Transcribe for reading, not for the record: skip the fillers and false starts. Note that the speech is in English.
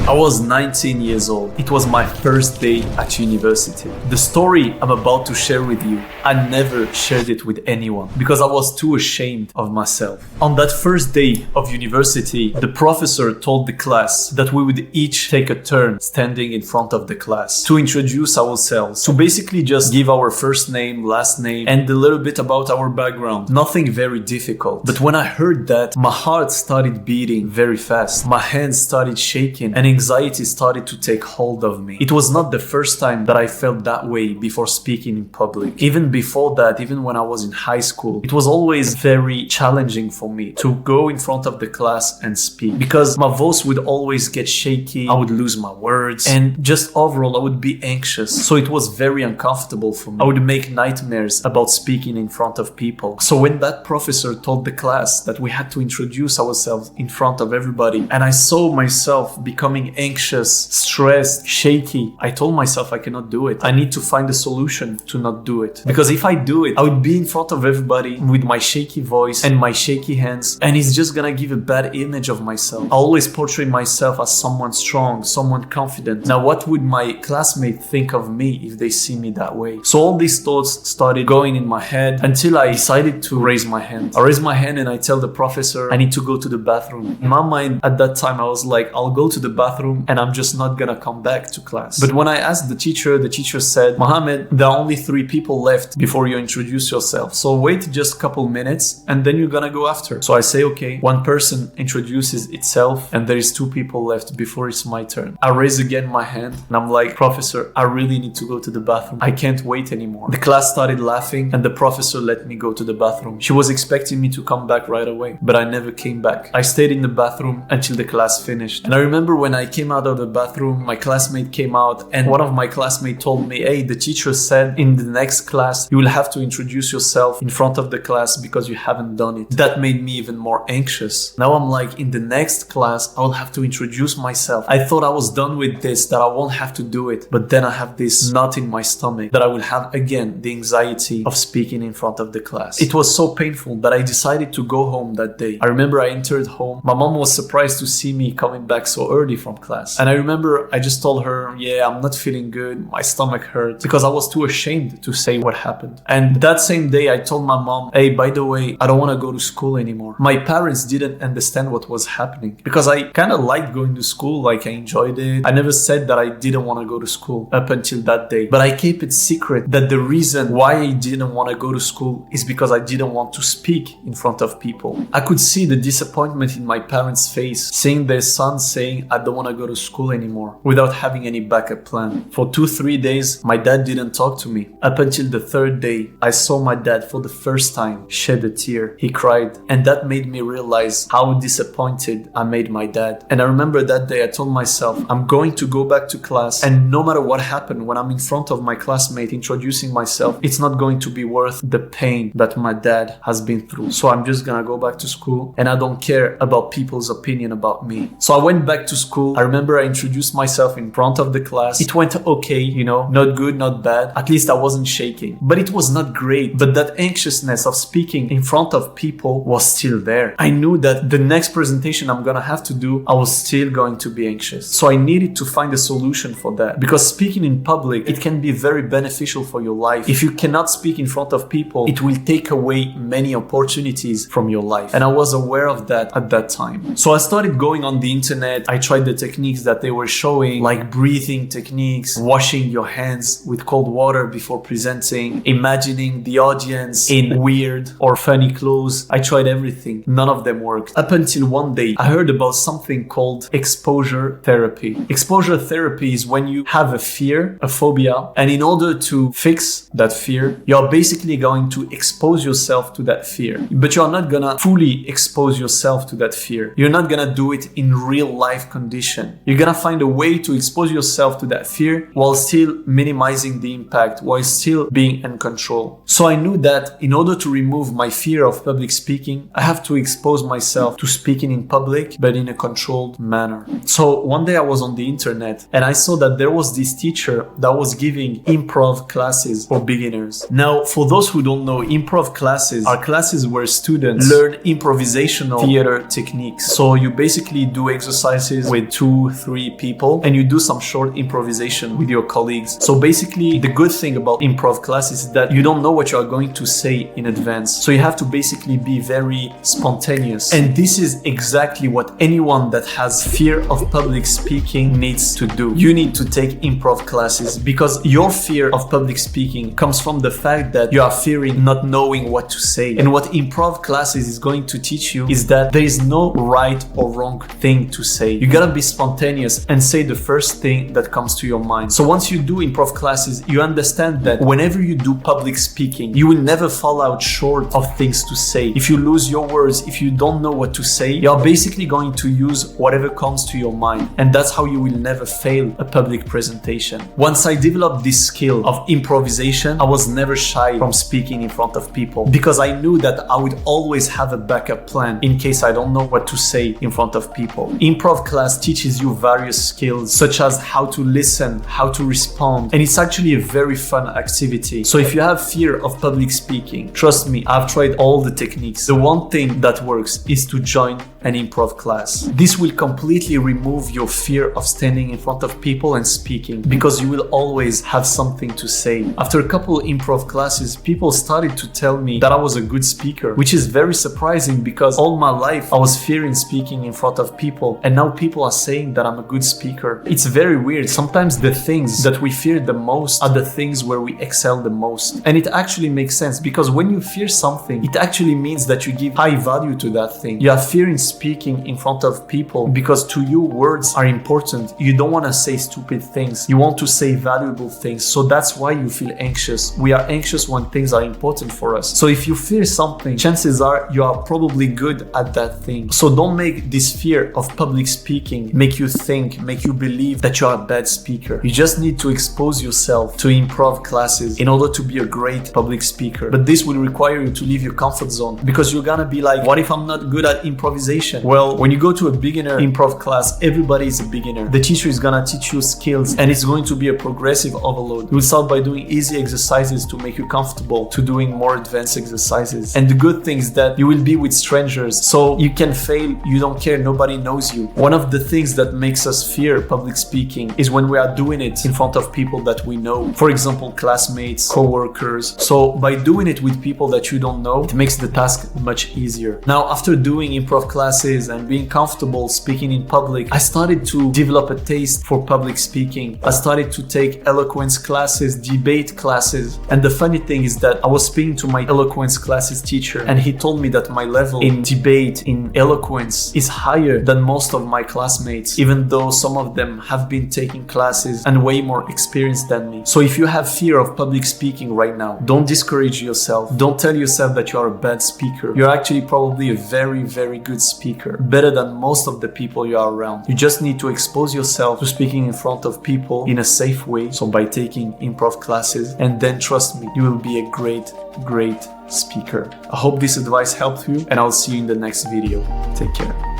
I was 19 years old. It was my first day at university. The story I'm about to share with you, I never shared it with anyone because I was too ashamed of myself. On that first day of university, the professor told the class that we would each take a turn standing in front of the class to introduce ourselves, to basically just give our first name, last name, and a little bit about our background. Nothing very difficult. But when I heard that, my heart started beating very fast. My hands started shaking and anxiety started to take hold of me. It was not the first time that I felt that way before speaking in public. Even before that, even when I was in high school, it was always very challenging for me to go in front of the class and speak because my voice would always get shaky. I would lose my words and just overall I would be anxious. So it was very uncomfortable for me. I would make nightmares about speaking in front of people. So when that professor told the class that we had to introduce ourselves in front of everybody and I saw myself becoming anxious, stressed, shaky, I told myself I cannot do it. I need to find a solution to not do it. Because if I do it, I would be in front of everybody with my shaky voice and my shaky hands, and it's just gonna give a bad image of myself. I always portray myself as someone strong, someone confident. Now, what would my classmates think of me if they see me that way? So all these thoughts started going in my head until I decided to raise my hand. I raise my hand and I tell the professor I need to go to the bathroom. In my mind at that time, I was like, I'll go to the bathroom and I'm just not gonna come back to class. But when I asked the teacher said, Mohammed, there are only 3 people left before you introduce yourself. So wait just a couple minutes and then you're gonna go after. So I say, okay, one person introduces itself and there is 2 people left before it's my turn. I raise again my hand and I'm like, Professor, I really need to go to the bathroom. I can't wait anymore. The class started laughing and the professor let me go to the bathroom. She was expecting me to come back right away, but I never came back. I stayed in the bathroom until the class finished. And I remember when I came out of the bathroom, my classmate came out and one of my classmates told me, hey, the teacher said in the next class, you will have to introduce yourself in front of the class because you haven't done it. That made me even more anxious. Now I'm like, in the next class, I'll have to introduce myself. I thought I was done with this, that I won't have to do it. But then I have this knot in my stomach that I will have again the anxiety of speaking in front of the class. It was so painful that I decided to go home that day. I remember I entered home. My mom was surprised to see me coming back so early from class. And I remember I just told her, yeah, I'm not feeling good. My stomach hurts because I was too ashamed to say what happened. And that same day, I told my mom, hey, by the way, I don't want to go to school anymore. My parents didn't understand what was happening because I kind of liked going to school. Like I enjoyed it. I never said that I didn't want to go to school up until that day. But I kept it secret that the reason why I didn't want to go to school is because I didn't want to speak in front of people. I could see the disappointment in my parents' face, seeing their son saying, I don't want to go to school anymore without having any backup plan. For 2-3 days, my dad didn't talk to me. Up until the 3rd day, I saw my dad for the first time shed a tear. He cried. And that made me realize how disappointed I made my dad. And I remember that day I told myself, I'm going to go back to class. And no matter what happened, when I'm in front of my classmate introducing myself, it's not going to be worth the pain that my dad has been through. So I'm just gonna go back to school and I don't care about people's opinion about me. So I went back to school. I remember I introduced myself in front of the class. It went okay, you know, not good, not bad. At least I wasn't shaking, but it was not great. But that anxiousness of speaking in front of people was still there. I knew that the next presentation I'm gonna have to do, I was still going to be anxious. So I needed to find a solution for that because speaking in public, it can be very beneficial for your life. If you cannot speak in front of people, it will take away many opportunities from your life. And I was aware of that at that time. So I started going on the internet. I tried the techniques that they were showing, like breathing techniques, washing your hands with cold water before presenting, imagining the audience in weird or funny clothes. I tried everything. None of them worked. Up until one day, I heard about something called exposure therapy. Exposure therapy is when you have a fear, a phobia, and in order to fix that fear, you're basically going to expose yourself to that fear. But you're not gonna fully expose yourself to that fear. You're not gonna do it in real life condition. You're gonna find a way to expose yourself to that fear while still minimizing the impact, while still being in control. So I knew that in order to remove my fear of public speaking, I have to expose myself to speaking in public, but in a controlled manner. So one day I was on the internet and I saw that there was this teacher that was giving improv classes for beginners. Now, for those who don't know, improv classes are classes where students learn improvisational theater techniques. So you basically do exercises with 2, 3 people and you do some short improvisation with your colleagues. So basically, the good thing about improv class is that you don't know what you are going to say in advance. So you have to basically be very spontaneous. And this is exactly what anyone that has fear of public speaking needs to do. You need to take improv classes because your fear of public speaking comes from the fact that you are fearing not knowing what to say. And what improv classes is going to teach you is that there is no right or wrong thing to say. You gotta be spontaneous and say the first thing that comes to your mind. So once you do improv classes, you understand that whenever you do public speaking, you will never fall out short of things to say. If you lose your words, if you don't know what to say, you're basically going to use whatever comes to your mind. And that's how you will never fail a public presentation. Once I developed this skill of improvisation, I was never shy from speaking in front of people because I knew that I would always have a backup plan in case I don't know what to say in front of people. Improv class teaches you various skills such as how to listen, how to respond, and it's actually a very fun activity. So if you have fear of public speaking, trust me, I've tried all the techniques. The one thing that works is to join an improv class. This will completely remove your fear of standing in front of people and speaking because you will always have something to say. After a couple improv classes, people started to tell me that I was a good speaker, which is very surprising because all my life I was fearing speaking in front of people, and now people are saying that I'm a good speaker. It's very weird. Sometimes the things that we fear the most are the things where we excel the most. And it actually makes sense because when you fear something, it actually means that you give high value to that thing. You are fearing speaking in front of people because to you words are important. You don't want to say stupid things. You want to say valuable things. So that's why you feel anxious. We are anxious when things are important for us. So if you fear something, chances are you are probably good at that thing. So don't make this fear of public speaking make you think, make you believe that you are a bad speaker. You just need to expose yourself to improv classes in order to be a great public speaker. But this will require you to leave your comfort zone because you're gonna be like, what if I'm not good at improvisation? Well, when you go to a beginner improv class, everybody is a beginner. The teacher is gonna teach you skills and it's going to be a progressive overload. You will start by doing easy exercises to make you comfortable to doing more advanced exercises. And the good thing is that you will be with strangers, so you can fail, you don't care, nobody knows you. One of the things that makes us fear public speaking is when we are doing it in front of people that we know. For example, classmates, co-workers. So by doing it with people that you don't know, it makes the task much easier. Now, after doing improv classes and being comfortable speaking in public, I started to develop a taste for public speaking. I started to take eloquence classes, debate classes. And the funny thing is that I was speaking to my eloquence classes teacher and he told me that my level in debate, in eloquence, is higher than most of my classmates, even though some of them have been taking classes and way more experienced than me. So if you have fear of public speaking right now, don't discourage yourself. Don't tell yourself that you are a bad speaker. You're actually probably a very, very good speaker, better than most of the people you are around. You just need to expose yourself to speaking in front of people in a safe way. So by taking improv classes, and then trust me, you will be a great, great speaker. I hope this advice helped you and I'll see you in the next video. Take care.